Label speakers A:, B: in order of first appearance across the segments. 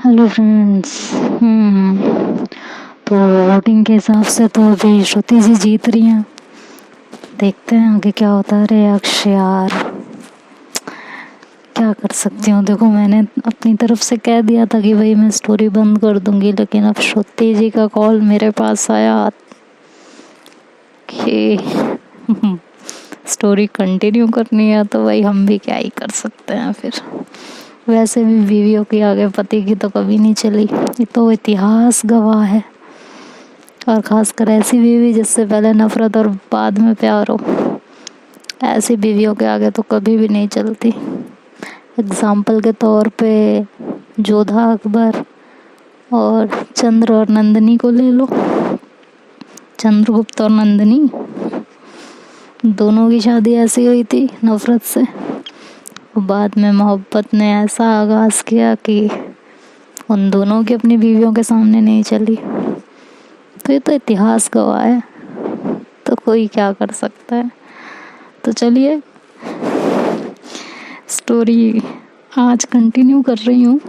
A: Hello friends. तो voting के हिसाब से तो अभी श्रुति जी जीत रही हैं। देखते हैं आगे क्या होता है। रे अक्ष यार, क्या कर सकती हूँ। देखो, मैंने अपनी तरफ से कह दिया था कि भाई मैं स्टोरी बंद कर दूंगी, लेकिन अब श्रुति जी का कॉल मेरे पास आया कि स्टोरी कंटिन्यू करनी है, तो भाई हम भी क्या ही कर सकते हैं। फिर वैसे भी बीवियों की आगे पति की तो कभी नहीं चली, ये तो इतिहास गवाह है। और खासकर ऐसी बीवी जिससे पहले नफरत और बाद में प्यार हो, ऐसी बीवियों के आगे तो कभी भी नहीं चलती। एग्जाम्पल के तौर पे जोधा अकबर और चंद्र और नंदिनी को ले लो। चंद्रगुप्त और नंदिनी दोनों की शादी ऐसी हुई थी, नफरत से। बाद में मोहब्बत ने ऐसा आगाज किया कि उन दोनों की अपनी बीवियों के सामने नहीं चली। तो ये तो इतिहास गवाह है, तो कोई क्या कर सकता है। तो चलिए, स्टोरी आज कंटिन्यू कर रही हूँ।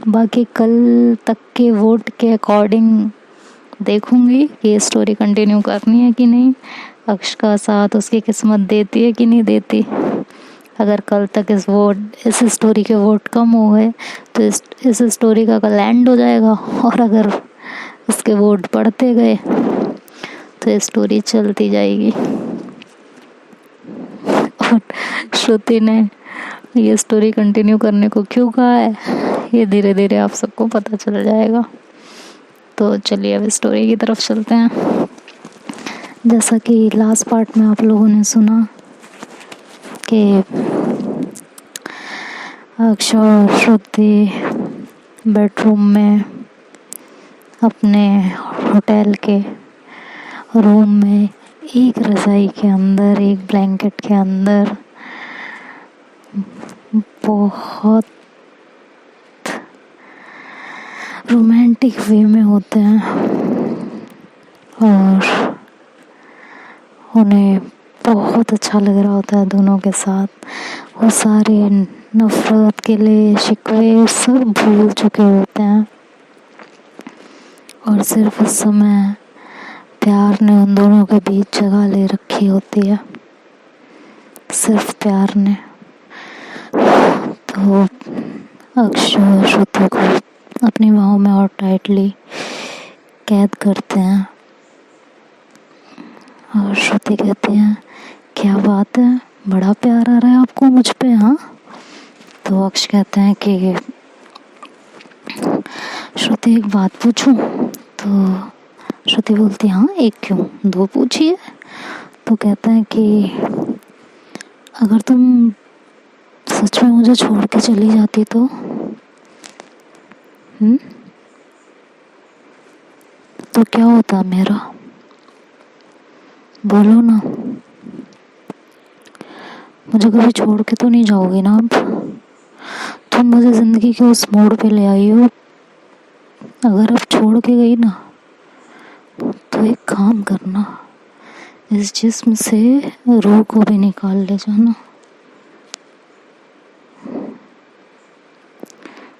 A: बाकी कल तक के वोट के अकॉर्डिंग देखूंगी कि ये स्टोरी कंटिन्यू करनी है कि नहीं। अक्ष का साथ उसकी किस्मत देती है कि नहीं देती। अगर कल तक इस स्टोरी के वोट कम हो गए तो इस स्टोरी का कल एंड हो जाएगा। और अगर इसके वोट बढ़ते गए तो ये स्टोरी चलती जाएगी। और श्रुति ने ये स्टोरी कंटिन्यू करने को क्यों कहा है, ये धीरे धीरे आप सबको पता चल जाएगा। तो चलिए अब स्टोरी की तरफ चलते हैं। जैसा कि लास्ट पार्ट में आप लोगों ने सुना कि अक्ष और श्रुति बेडरूम में अपने होटल के रूम में एक रज़ाई के अंदर, एक ब्लैंकेट के अंदर बहुत रोमांटिक वे में होते हैं और उन्हें बहुत अच्छा लग रहा होता है दोनों के साथ। वो सारे नफरत के लिए शिकवे सब भूल चुके होते हैं और सिर्फ उस समय प्यार ने उन दोनों के बीच जगह ले रखी होती है, सिर्फ प्यार ने। तो अक्ष श्रुति को अपनी बाहों में और टाइटली कैद करते हैं और श्रुति कहती है, क्या बात है, बड़ा प्यार आ रहा है आपको मुझ पे। हाँ, तो अक्ष कहते हैं कि श्रुति एक बात पूछूं। तो श्रुति बोलती, हाँ एक क्यों, दो पूछिए। तो कहते हैं कि अगर तुम सच में मुझे छोड़ के चली जाती तो तो क्या होता मेरा, बोलो ना। मुझे कभी छोड़ के तो नहीं जाओगी ना अब। तुम मुझे जिंदगी के उस मोड़ पे ले आई हो, अगर अब छोड़ के गई ना तो एक काम करना, इस जिस्म से रूह को भी निकाल ले जाना।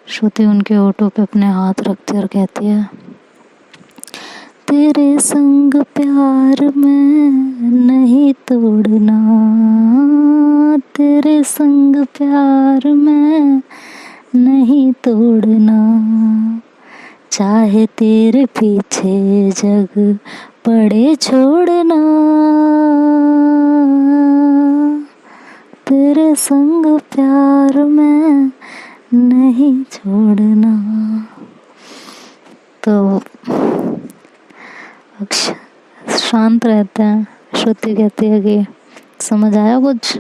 A: श्रुति उनके होठों पे अपने हाथ रखती और कहती है, तेरे संग प्यार में नहीं तोड़ना, तेरे संग प्यार में नहीं तोड़ना, चाहे तेरे पीछे जग पड़े छोड़ना, तेरे संग प्यार में नहीं छोड़ना। तो अक्ष शांत रहते हैं। श्रुति कहती है कि समझ आया कुछ।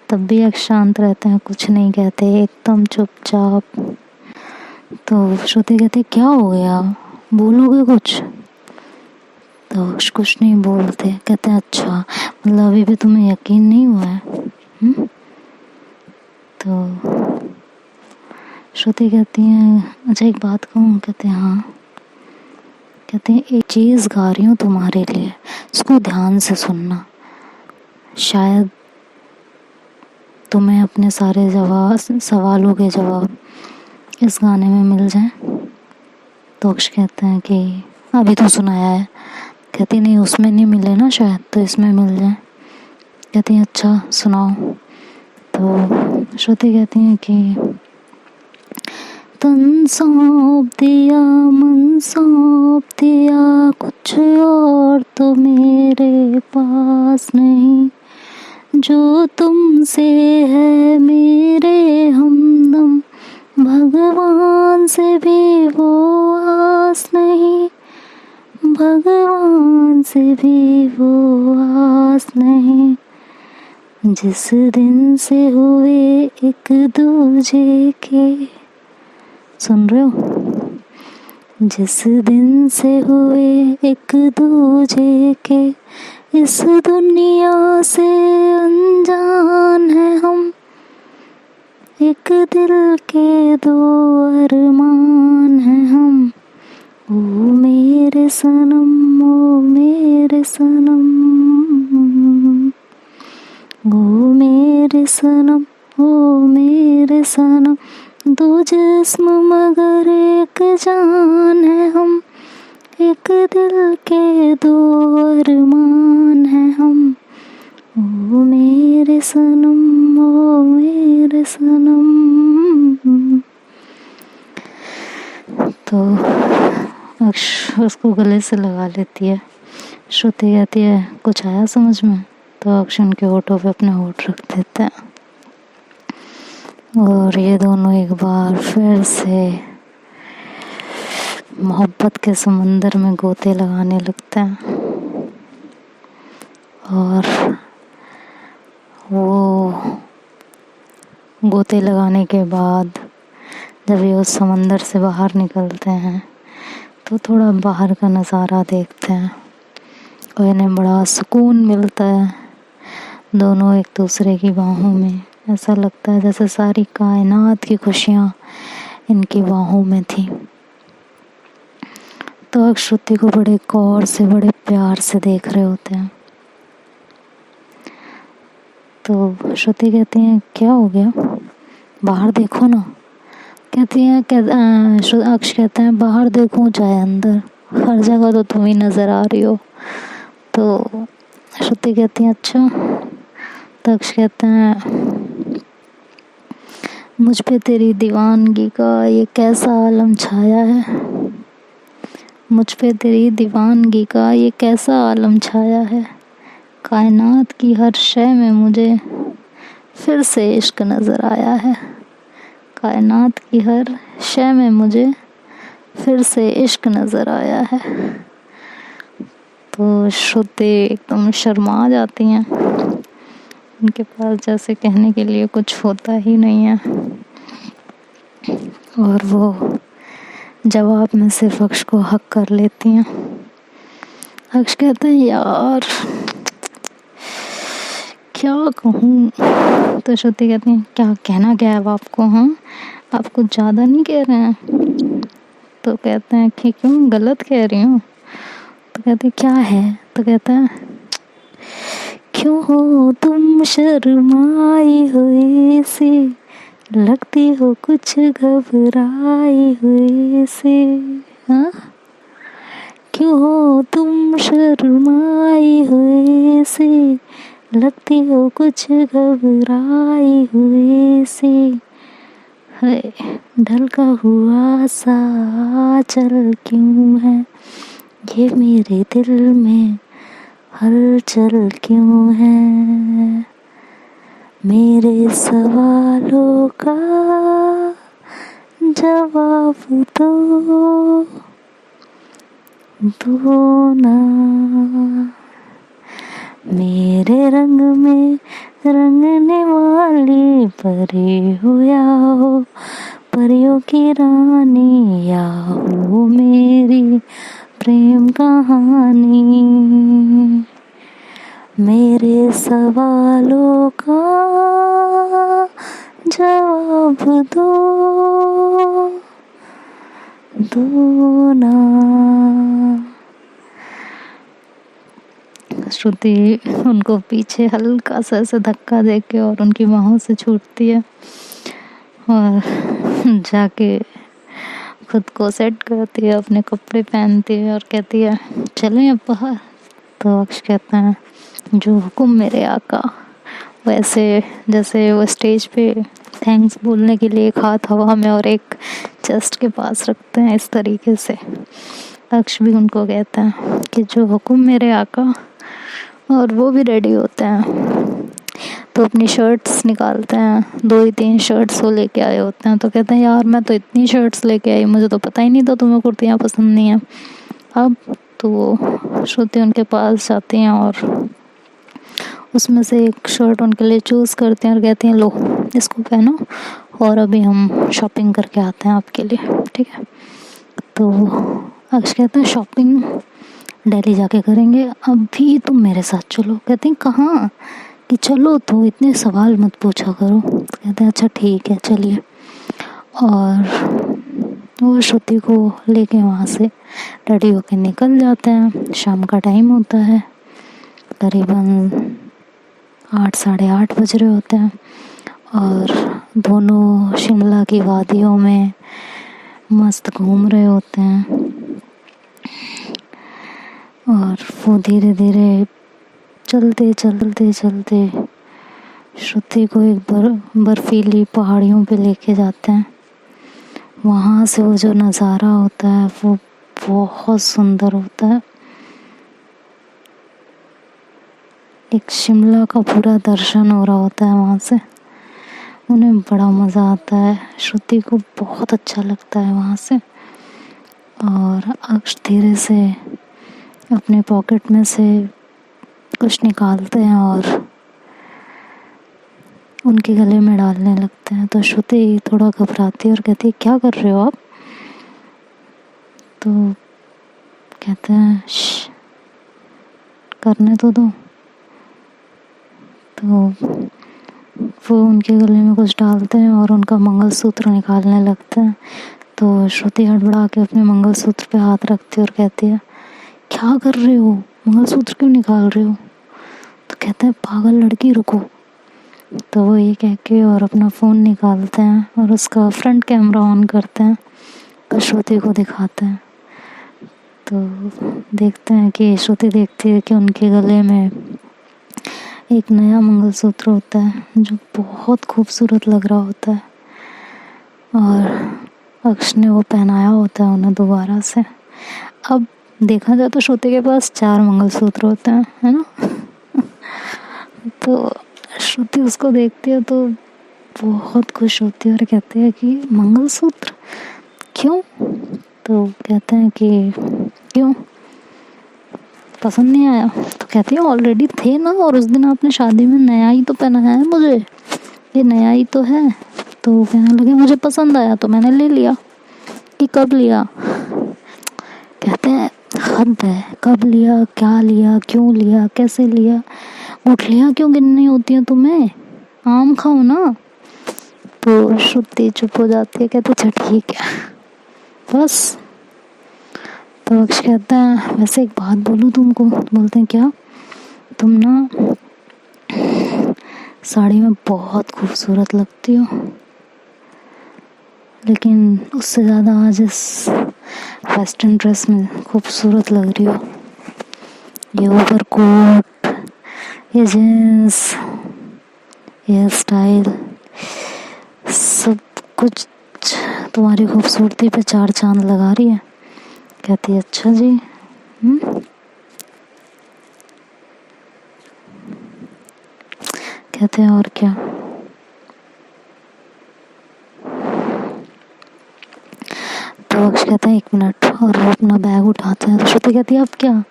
A: तब भी अक्ष शांत रहते हैं, कुछ नहीं कहते, एकदम चुपचाप। तो श्रुति कहती है, क्या हो गया, बोलोगे कुछ। तो अक्ष कुछ नहीं बोलते, कहते हैं, अच्छा मतलब अभी भी तुम्हें यकीन नहीं हुआ है। तो श्रुति कहती है, अच्छा एक बात कहूँ। कहते हैं, हाँ। कहते हैं, एक चीज़ गा रही हूँ तुम्हारे लिए, इसको ध्यान से सुनना, शायद तुम्हें अपने सारे सवालों के जवाब इस गाने में मिल जाए। तो अक्ष कहते हैं कि अभी तो सुनाया है। कहती नहीं उसमें नहीं मिले ना शायद, तो इसमें मिल जाए। कहती हैं अच्छा सुनाओ। तो श्रुति कहती हैं कि तन सौंप दिया मन सौंप दिया, कुछ और तो मेरे पास नहीं, जो तुमसे है मेरे हमदम, भगवान से भी वो आस नहीं, भगवान से भी वो आस नहीं। जिस दिन से हुए एक दूजे के, सुन रहे हो, जिस दिन से हुए एक दूजे के, इस दुनिया से अनजान है हम, एक दिल के दो अरमान है हम। ओ मेरे सनम ओ मेरे सनम, ओ मेरे सनम ओ मेरे सनम, दो जिस्म मगर एक जान है हम, एक दिल के दो अरमान है हम। ओ मेरे सनम ओ मेरे सनम। तो अक्ष उसको गले से लगा लेती है। श्रुति कहती है कुछ आया समझ में? तो अक्ष उनके होठों पे अपने होठ रख देता है और ये दोनों एक बार फिर से मोहब्बत के समंदर में गोते लगाने लगते हैं। और वो गोते लगाने के बाद जब ये उस समंदर से बाहर निकलते हैं तो थोड़ा बाहर का नज़ारा देखते हैं और इन्हें बड़ा सुकून मिलता है। दोनों एक दूसरे की बाहों में, ऐसा लगता है जैसे सारी कायनात की खुशियाँ इनकी बाहों में थी। तो अक्ष श्रुति को बड़े गौर से बड़े प्यार से देख रहे होते हैं। तो श्रुति कहती हैं क्या हो गया, बाहर देखो ना। कहती हैं अक्ष कहते हैं बाहर देखूं चाहे अंदर, हर जगह तो तुम ही नज़र आ रही हो। तो श्रुति कहती हैं अच्छा। तो अक्ष कहते हैं मुझ पे तेरी दीवानगी का ये कैसा आलम छाया है, मुझ पे तेरी दीवानगी का ये कैसा आलम छाया है, कायनात की हर शय में मुझे फिर से इश्क नज़र आया है, कायनात की हर शय में मुझे फिर से इश्क नज़र आया है। तो श्रुति एकदम शर्मा जाती हैं, उनके पास जैसे कहने के लिए कुछ होता ही नहीं है और वो जवाब में सिर्फ अक्ष को हक कर लेती हैं। अक्ष कहते हैं यार क्या कहूँ। तो श्रुति कहती हैं क्या कहना क्या है अब आपको, हाँ आप कुछ ज़्यादा नहीं कह रहे हैं। तो कहते हैं कि क्यों गलत कह रही हूँ। तो कहते क्या है। तो कहता है क्यों हो तुम शर्माई हुई सी, लगती हो कुछ घबराई हुई सी, हाँ क्यों हो तुम शर्माई हुई सी, लगती हो कुछ घबराई हुई सी, है ढलका हुआ सा चल क्यों है, ये मेरे दिल में हलचल क्यों है, मेरे सवालों का जवाब दो ना, मेरे रंग में रंगने वाली परी हो या हो, परियों की रानी या हो मेरी प्रेम कहानी, मेरे सवालों का जवाब दो ना। श्रुति उनको पीछे हल्का सा ऐसे धक्का देके और उनकी बाहों से छूटती है और जाके खुद को सेट करती है, अपने कपड़े पहनती है और कहती है चलें अब बाहर। तो अक्ष कहता है जो हुक्म मेरे आका। वैसे जैसे वो स्टेज पे थैंक्स बोलने के लिए एक हाथ हवा में और एक चेस्ट के पास रखते हैं, इस तरीके से अक्ष भी उनको कहता है कि जो हुक्म मेरे आका। और वो भी रेडी होते हैं तो अपनी शर्ट्स निकालते हैं, 2 ही 3 शर्ट्स वो लेके आए होते हैं। तो कहते हैं यार मैं तो इतनी शर्ट्स लेके आई, मुझे तो पता ही नहीं था तुम्हें कुर्तियाँ पसंद नहीं है। अब तो वो श्रुति उनके पास जाती हैं और उसमें से एक शर्ट उनके लिए चूज़ करते हैं और कहती हैं लो इसको पहनो और अभी हम शॉपिंग करके आते हैं आपके लिए, ठीक है। तो अक्ष कहते हैं शॉपिंग दिल्ली जाके करेंगे, अभी तुम मेरे साथ चलो। कहते हैं कहाँ? कि चलो, तो इतने सवाल मत पूछा करो। कहते हैं अच्छा ठीक है चलिए। और वो श्रुति को लेके वहाँ से रेडी होके निकल जाते हैं। शाम का टाइम होता है, करीबन 8 साढ़े 8 बज रहे होते हैं और दोनों शिमला की वादियों में मस्त घूम रहे होते हैं। और वो धीरे धीरे चलते चलते चलते श्रुति को एक बर्फीली पहाड़ियों पे लेके जाते हैं। वहाँ से वो जो नज़ारा होता है वो बहुत सुंदर होता है। एक शिमला का पूरा दर्शन हो रहा होता है वहाँ से। उन्हें बड़ा मज़ा आता है, श्रुति को बहुत अच्छा लगता है वहाँ से। और अक्ष धीरे से अपने पॉकेट में से कुछ निकालते हैं और उनके गले में डालने लगते हैं। तो श्रुति थोड़ा घबराती है और कहती है क्या कर रहे हो आप? तो कहते हैं करने तो दो। तो वो उनके गले में कुछ डालते हैं और उनका मंगलसूत्र निकालने लगते हैं। तो श्रुति हड़बड़ा के अपने मंगलसूत्र पे हाथ रखती है और कहती है क्या कर रहे हो? मंगलसूत्र क्यों निकाल रहे हो? तो कहते हैं पागल लड़की रुको। तो वो ये कह के और अपना फ़ोन निकालते हैं और उसका फ्रंट कैमरा ऑन करते हैं और श्रुति को दिखाते हैं। तो देखते हैं कि श्रुति देखती है कि उनके गले में एक नया मंगलसूत्र होता है जो बहुत खूबसूरत लग रहा होता है और अक्ष ने वो पहनाया होता है उन्हें दोबारा से। अब देखा जाए तो श्रुति के पास 4 मंगलसूत्र होते हैं, है ना। तो श्रुति उसको देखती है तो बहुत खुश होती है और कहती है कि मंगलसूत्र क्यों? तो कहते हैं कि क्यों पसंद नहीं आया? तो कहती है ऑलरेडी थे ना, और उस दिन आपने शादी में नया ही तो पहनाया है मुझे, ये नया ही तो है। तो कहने लगे मुझे पसंद आया तो मैंने ले लिया। कि कब लिया? कहते हैं हद है, कब लिया, क्या लिया, क्यों लिया, कैसे लिया? गुठलियाँ क्यों गिननी होती हैं तुम्हें? आम खाओ ना। तो श्रुति चुप हो जाती है, कहते अच्छा ठीक है बस। तो अक्ष कहता है वैसे एक बात बोलूँ तुमको? बोलते हैं क्या? तुम ना साड़ी में बहुत खूबसूरत लगती हो, लेकिन उससे ज़्यादा आज इस वेस्टर्न ड्रेस में खूबसूरत लग रही हो। ये ओवर कोट, ये जीन्स, ये स्टाइल, सब कुछ तुम्हारी खूबसूरती पे 4 चांद लगा रही है। कहती है अच्छा जी। कहते हैं और क्या? तो अक्ष कहता है 1 मिनट, और वो अपना बैग उठाते हैं। तो श्रुति कहती है अब क्या?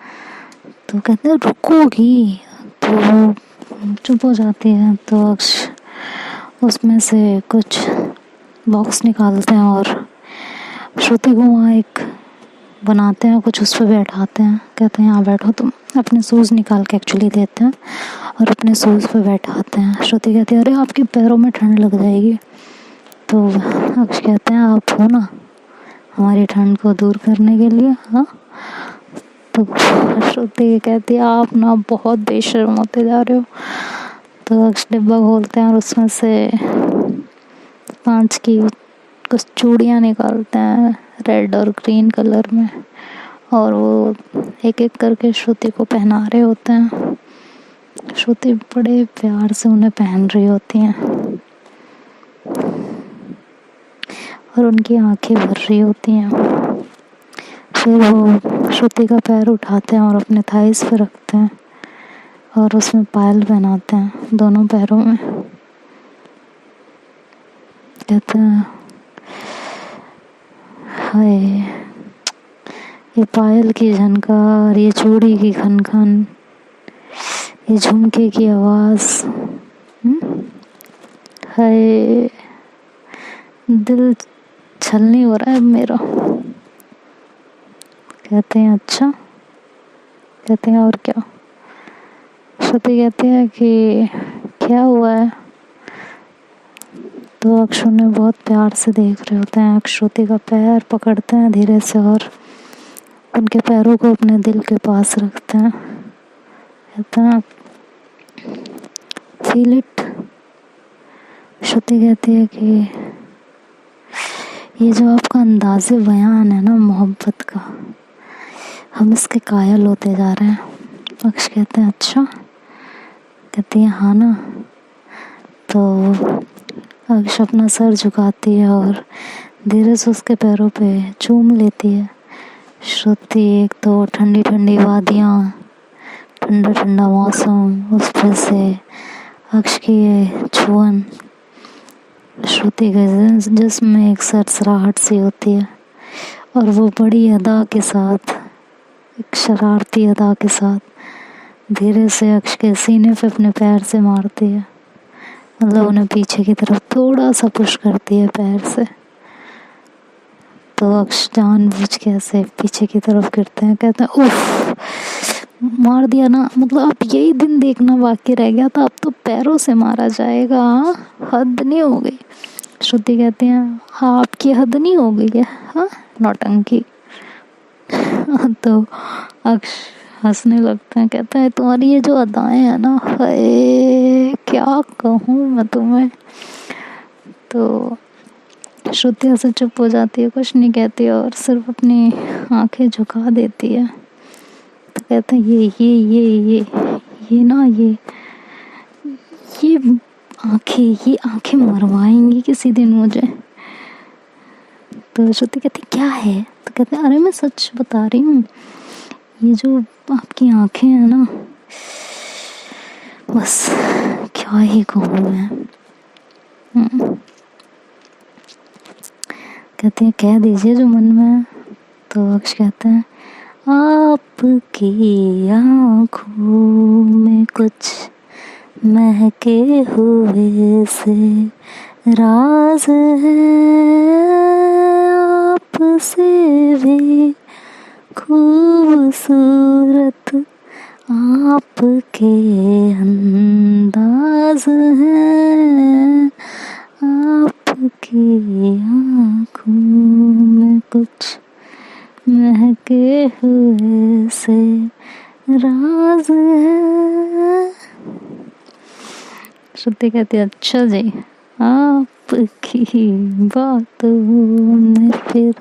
A: तो कहते हैं रुकोगी? तो वो चुप हो जाती है। तो अक्ष उसमें से कुछ बॉक्स निकालते हैं और श्रुति को वहाँ एक बनाते हैं, कुछ उस पर बैठाते हैं। कहते हैं यहाँ बैठो तुम। अपने शूज़ निकाल के एक्चुअली देते हैं और अपने शूज़ पे बैठाते हैं। श्रुति कहती है अरे आपके पैरों में ठंड लग जाएगी। तो अक्ष कहते हैं आप हो ना हमारी ठंड को दूर करने के लिए, हाँ। तो श्रुति कहती है आप ना बहुत बेशर्म होते जा रहे हो। तो अक्ष डिब्बा खोलते हैं और उसमें से 5 की कुछ चूड़ियाँ निकालते हैं रेड और ग्रीन कलर में, और वो एक एक करके श्रुति को पहना रहे होते हैं। श्रुति बड़े प्यार से उन्हें पहन रही होती हैं और उनकी आंखें भर रही होती हैं। फिर वो श्रुति का पैर उठाते हैं और अपने थाइस पे रखते हैं और उसमें पायल पहनाते हैं दोनों पैरों में। कहते हैं हाय, ये पायल की झनकार, ये चूड़ी की खनखन, ये झुमके की आवाज़, हाय दिल छलनी हो रहा है मेरा। कहते हैं अच्छा, कहते हैं और क्या। श्रुति कहती है कि क्या हुआ है। तो अक्षु ने बहुत प्यार से देख रहे होते हैं। श्रुति का पैर पकड़ते हैं धीरे से और उनके पैरों को अपने दिल के पास रखते हैं। कहते हैं फील इट। श्रुति कहती है कि ये जो आपका अंदाज़े बयान है ना मोहब्बत का, हम इसके कायल होते जा रहे हैं। अक्ष कहते हैं अच्छा। कहती है हाँ ना। तो अक्ष अपना सर झुकाती है और धीरे से उसके पैरों पे चूम लेती है। श्रुति एक तो ठंडी ठंडी वादियाँ, ठंडा ठंडा मौसम, उस पर से अक्ष की ये छुअन श्रुति के जिस्म में एक सरसराहट सी होती है और वो बड़ी अदा के साथ, एक शरारती अदा के साथ धीरे से अक्ष के सीने पे अपने पैर से मारती है। मतलब उन्हें पीछे की तरफ थोड़ा सा पुश करती है पैर से। तो अक्ष जानबूझ के ऐसे पीछे की तरफ गिरते हैं। कहते हैं उफ, मार दिया ना, मतलब अब यही दिन देखना बाकी रह गया था, अब तो पैरों से मारा जाएगा। हद नहीं हो गई। श्रुति कहती है आपकी हद नहीं हो गई है, हाँ नौटंकी। तो अक्ष हंसने लगता है। कहता है तुम्हारी ये जो अदाएं हैं ना, हाय क्या कहूँ मैं तुम्हें। तो श्रुति ऐसे चुप हो जाती है, कुछ नहीं कहती और सिर्फ अपनी आंखें झुका देती है। तो कहते हैं ये ना ये आंखें मरवाएंगी किसी दिन मुझे। तो श्रुति कहती क्या है। तो कहते हैं अरे मैं सच बता रही हूँ, ये जो आपकी आंखें हैं ना, बस क्या ही कहूँ मैं। कहते हैं कह दीजिए जो मन में है। तो अक्ष कहते हैं आपकी आँखों में कुछ महके हुए से राज है, आपसे भी खूबसूरत आपके अंदाज हैं, आपकी आँखों में कुछ महके हुए से राज है। श्रुति कहती अच्छा जी, आपकी बातों में फिर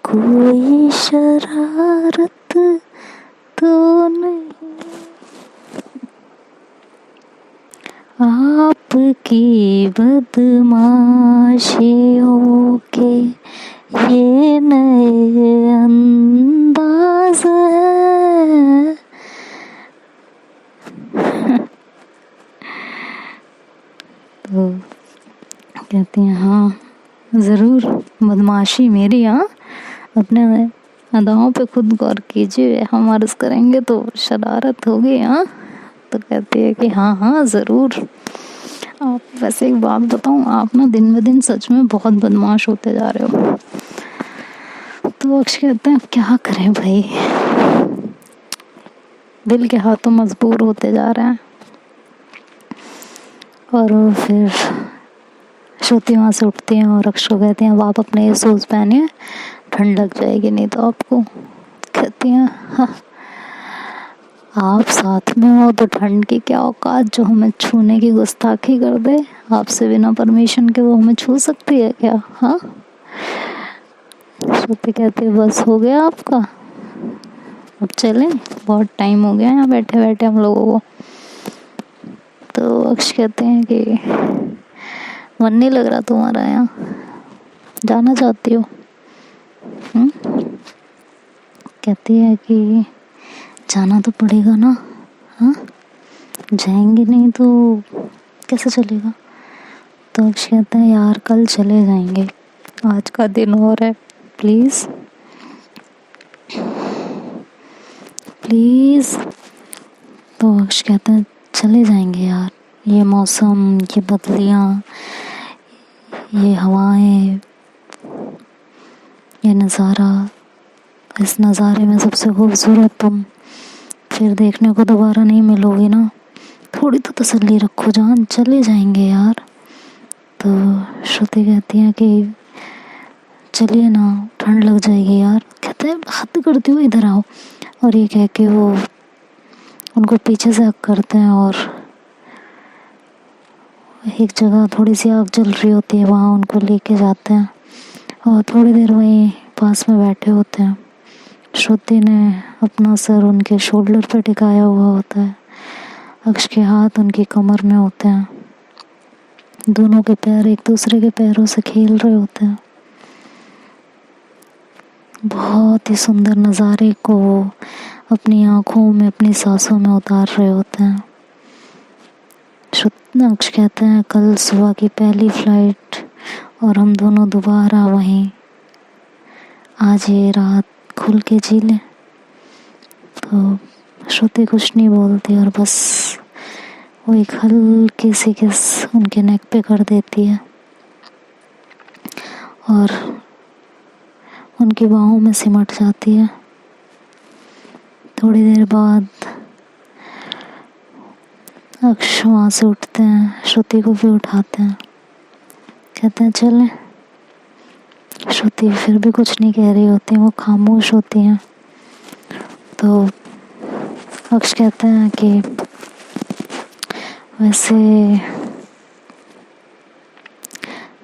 A: कोई शरारत तो नहीं, आपकी बदमाशियों के ये नए अंदाज है। तो कहती हैं हाँ ज़रूर, बदमाशी मेरी। हाँ अपने अदाओं पे खुद गौर कीजिए, हम अर्ज़ करेंगे तो शरारत होगी। हाँ तो कहती है कि हाँ ज़रूर। आप वैसे एक बात बताऊँ, आप ना दिन ब दिन सच में बहुत बदमाश होते जा रहे हो। तो अक्ष कहते हैं क्या करें भाई, दिल के हाथों मजबूर होते जा रहे हैं। और फिर श्रुति वहाँ से उठती हैं और अक्ष को कहती हैं अब आप अपने ये शूज़ पहनिए, ठंड लग जाएगी नहीं तो आपको। कहती हैं हाँ आप साथ में हो तो ठंड की क्या औकात जो हमें छूने की गुस्ताखी कर दे। आपसे बिना परमिशन के वो हमें छू सकती है क्या? हाँ, श्रुति कहती है बस हो गया आपका, अब चलें, बहुत टाइम हो गया यहाँ बैठे बैठे हम लोगों को। तो अक्ष कहते हैं कि मन नहीं लग रहा तुम्हारा यहाँ, जाना चाहती हो? कहती है कि जाना तो पड़ेगा ना, हाँ, जाएंगे नहीं तो कैसे चलेगा? तो अक्ष कहते हैं यार कल चले जाएंगे, आज का दिन और है, प्लीज़ प्लीज़। तो अक्ष कहते हैं चले जाएंगे यार, ये मौसम, ये बदलियाँ, ये हवाएं, ये नज़ारा, इस नज़ारे में सबसे खूबसूरत तुम फिर देखने को दोबारा नहीं मिलोगे ना, थोड़ी तो तसल्ली रखो जान, चले जाएंगे यार। तो श्रुति कहती है कि चलिए ना, ठंड लग जाएगी यार। कहते हैं हद करती हो, इधर आओ। और ये कह के वो उनको पीछे से हक करते हैं और एक जगह थोड़ी सी आग जल रही होती है, वहाँ उनको लेके जाते हैं और थोड़ी देर वहीं पास में बैठे होते हैं। श्रुति ने अपना सर उनके शोल्डर पे टिकाया हुआ होता है, अक्ष के हाथ उनकी कमर में होते हैं, दोनों के पैर एक दूसरे के पैरों से खेल रहे होते हैं। बहुत ही सुंदर नज़ारे को अपनी आँखों में, अपनी सांसों में उतार रहे होते हैं। अक्ष कहते हैं कल सुबह की पहली फ्लाइट और हम दोनों दोबारा वहीं, आज ये रात खुल के जी लें। तो श्रुति कुछ नहीं बोलती और बस वो एक हल्की सी किस उनके नेक पे कर देती है और उनकी बाहों में सिमट जाती है। थोड़ी देर बाद अक्ष वहाँ से उठते हैं, श्रुति को भी उठाते हैं, कहते हैं चलें। श्रुति फिर भी कुछ नहीं कह रही होती, वो खामोश होती हैं। तो अक्ष कहते हैं कि वैसे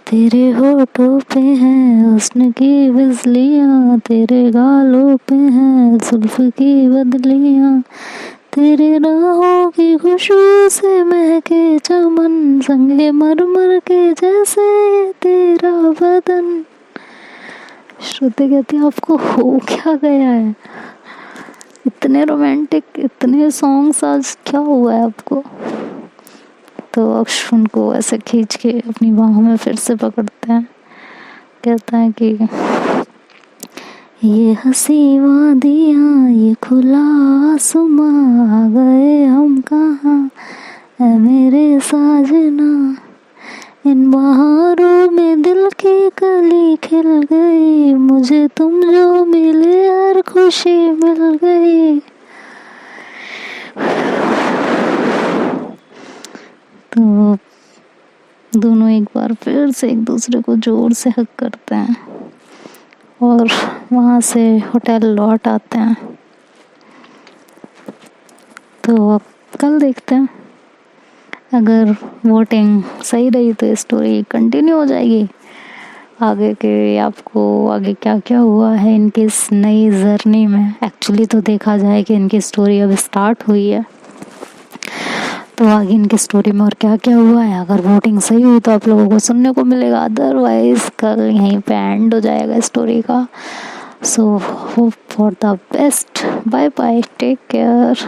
A: तेरे होठों पे हैं हुस्न की बिजलियाँ, तेरे गालों पे हैं जुल्फ की बदलियाँ, तेरे राहों की खुशबू से महके चमन, संगे मरमर के जैसे तेरा बदन। श्रुति कहती है आपको हो क्या गया है? इतने रोमांटिक, इतने सॉन्ग्स, आज क्या हुआ है आपको? तो अक्ष उनको ऐसे खींच के अपनी बाहों में फिर से पकड़ते हैं, कहता है कि ये हंसी वादियाँ, ये खुला आसमां, आ गए हम कहाँ ऐ मेरे साजना, इन बहारों में दिल की कली खिल गई, मुझे तुम जो मिले हर खुशी मिल गई। तो दोनों एक बार फिर से एक दूसरे को जोर से हक करते हैं और वहाँ से होटल लौट आते हैं। तो अब कल देखते हैं, अगर वोटिंग सही रही तो स्टोरी कंटिन्यू हो जाएगी आगे के। आपको आगे क्या क्या हुआ है इनकी इस नई जर्नी में, एक्चुअली तो देखा जाए कि इनकी स्टोरी अब स्टार्ट हुई है, तो आगे इनकी स्टोरी में और क्या क्या हुआ है, अगर वोटिंग सही हुई तो आप लोगों को सुनने को मिलेगा, अदरवाइज कल यहीं पे एंड हो जाएगा स्टोरी का। So hope for the best, bye bye, take care.